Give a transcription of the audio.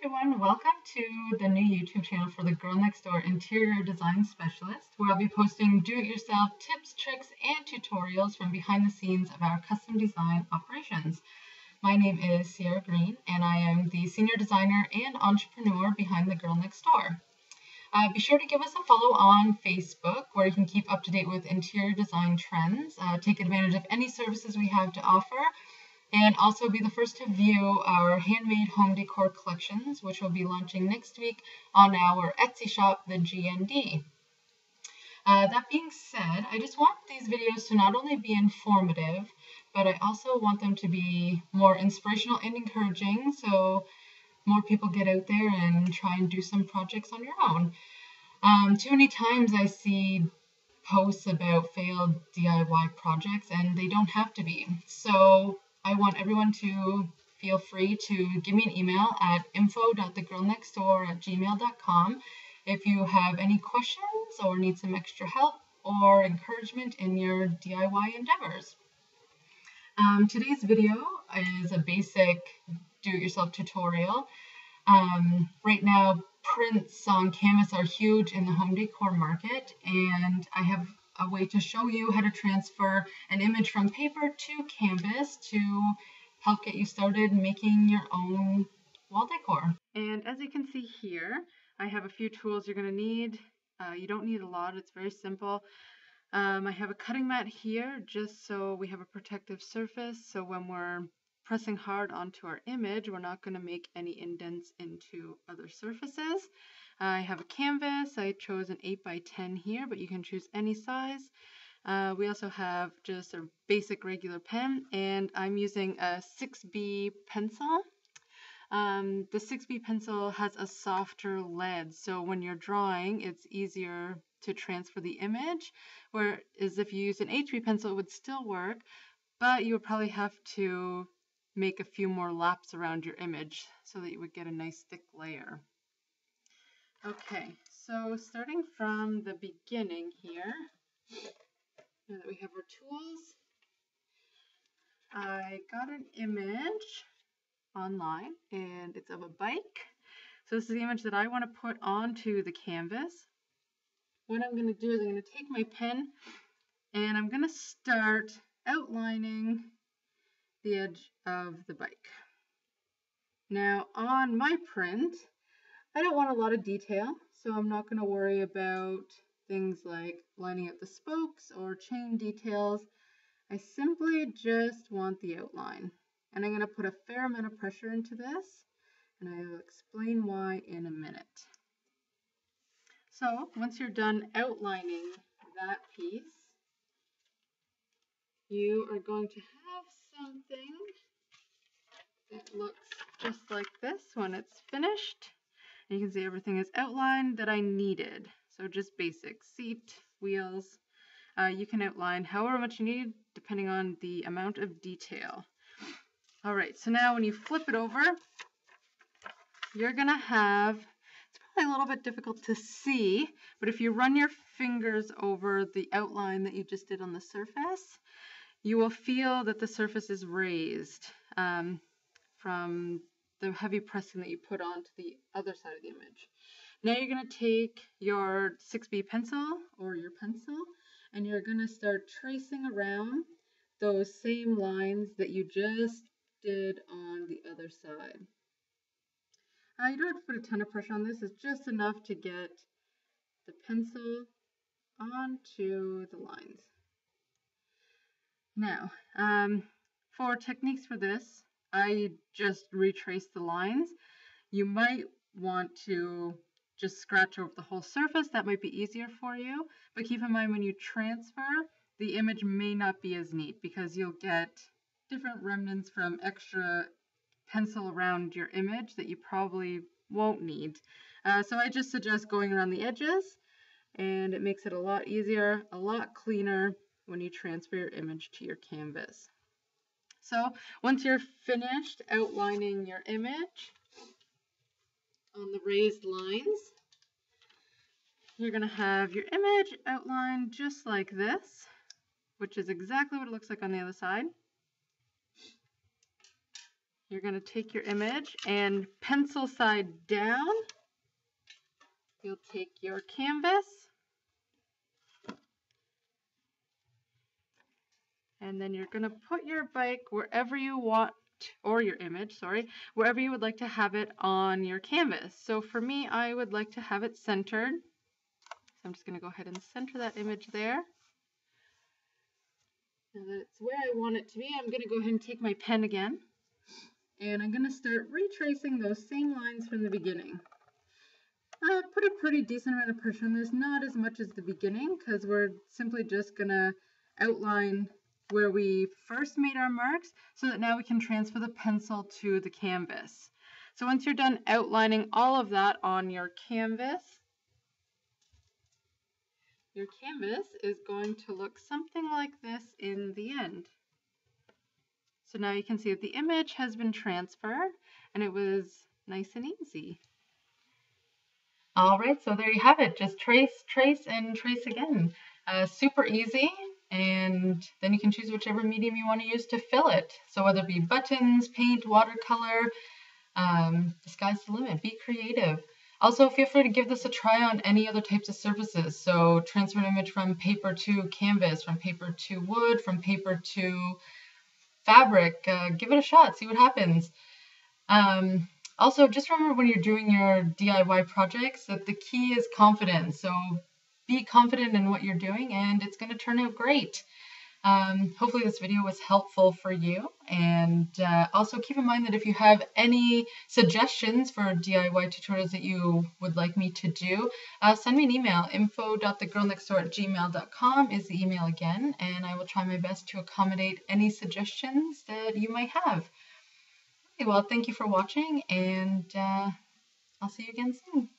everyone, welcome to the new YouTube channel for the Girl Next Door Interior Design Specialist, where I'll be posting do-it-yourself tips, tricks, and tutorials from behind the scenes of our custom design operations. My name is Sierra Green, and I am the senior designer and entrepreneur behind the Girl Next Door. Be sure to give us a follow on Facebook, where you can keep up to date with interior design trends, take advantage of any services we have to offer, and also be the first to view our handmade home decor collections, which will be launching next week on our Etsy shop, the GND. That being said, I just want these videos to not only be informative, but I also want them to be more inspirational and encouraging, so more people get out there and try and do some projects on your own. Too many times I see posts about failed DIY projects, and they don't have to be. So I want everyone to feel free to give me an email at info.thegirlnextdoor@gmail.com if you have any questions or need some extra help or encouragement in your DIY endeavors. Today's video is a basic do-it-yourself tutorial. Right now, prints on canvas are huge in the home decor market, and I have a way to show you how to transfer an image from paper to canvas to help get you started making your own wall decor. And as you can see here, I have a few tools you're going to need. You don't need a lot, it's very simple. I have a cutting mat here just so we have a protective surface, so when we're pressing hard onto our image, we're not going to make any indents into other surfaces. I have a canvas. I chose an 8x10 here, but you can choose any size. We also have just a basic regular pen, and I'm using a 6B pencil. The 6B pencil has a softer lead, so when you're drawing, it's easier to transfer the image, whereas if you use an HB pencil, it would still work, but you would probably have to make a few more laps around your image so that you would get a nice thick layer. Okay, so starting from the beginning here, now that we have our tools, I got an image online and it's of a bike. So this is the image that I want to put onto the canvas. What I'm going to do is I'm going to take my pen and I'm going to start outlining the edge of the bike. Now on my print, I don't want a lot of detail, so I'm not going to worry about things like lining up the spokes or chain details. I simply just want the outline, and I'm going to put a fair amount of pressure into this, and I'll explain why in a minute. So once you're done outlining that piece, you are going to have something that looks just like this when it's finished. And you can see everything is outlined that I needed. So just basic seat, wheels. You can outline however much you need depending on the amount of detail. All right, so now when you flip it over, you're gonna have, it's probably a little bit difficult to see, but if you run your fingers over the outline that you just did on the surface, you will feel that the surface is raised from the heavy pressing that you put onto the other side of the image. Now you're going to take your 6B pencil or your pencil, and you're going to start tracing around those same lines that you just did on the other side. You don't have to put a ton of pressure on this. It's just enough to get the pencil onto the lines. Now, for techniques for this, I just retrace the lines. You might want to just scratch over the whole surface. That might be easier for you. But keep in mind when you transfer, the image may not be as neat because you'll get different remnants from extra pencil around your image that you probably won't need. So I just suggest going around the edges, and it makes it a lot easier, a lot cleaner when you transfer your image to your canvas. So once you're finished outlining your image on the raised lines, you're going to have your image outlined just like this, which is exactly what it looks like on the other side. you're going to take your image and pencil side down, you'll take your canvas and then you're going to put your bike wherever you want, or your image, sorry, wherever you would like to have it on your canvas. So for me, I would like to have it centered. So I'm just going to go ahead and center that image there. Now that it's where I want it to be, I'm going to go ahead and take my pen again. And I'm going to start retracing those same lines from the beginning. Put a pretty decent amount of pressure on this, not as much as the beginning, because we're simply just going to outline where we first made our marks so that now we can transfer the pencil to the canvas. So once you're done outlining all of that on your canvas is going to look something like this in the end. So now you can see that the image has been transferred and it was nice and easy. All right, so there you have it. Just trace, trace, and trace again. Super easy. And then you can choose whichever medium you want to use to fill it. So whether it be buttons, paint, watercolor, the sky's the limit. Be creative. Also, feel free to give this a try on any other types of surfaces. So transfer an image from paper to canvas, from paper to wood, from paper to fabric. Give it a shot. See what happens. Also, just remember when you're doing your DIY projects that the key is confidence. So be confident in what you're doing and it's going to turn out great. Hopefully this video was helpful for you, and also keep in mind that if you have any suggestions for DIY tutorials that you would like me to do, send me an email. info.thegirlnextdoor@gmail.com is the email again, and I will try my best to accommodate any suggestions that you might have. Okay, well, thank you for watching, and I'll see you again soon.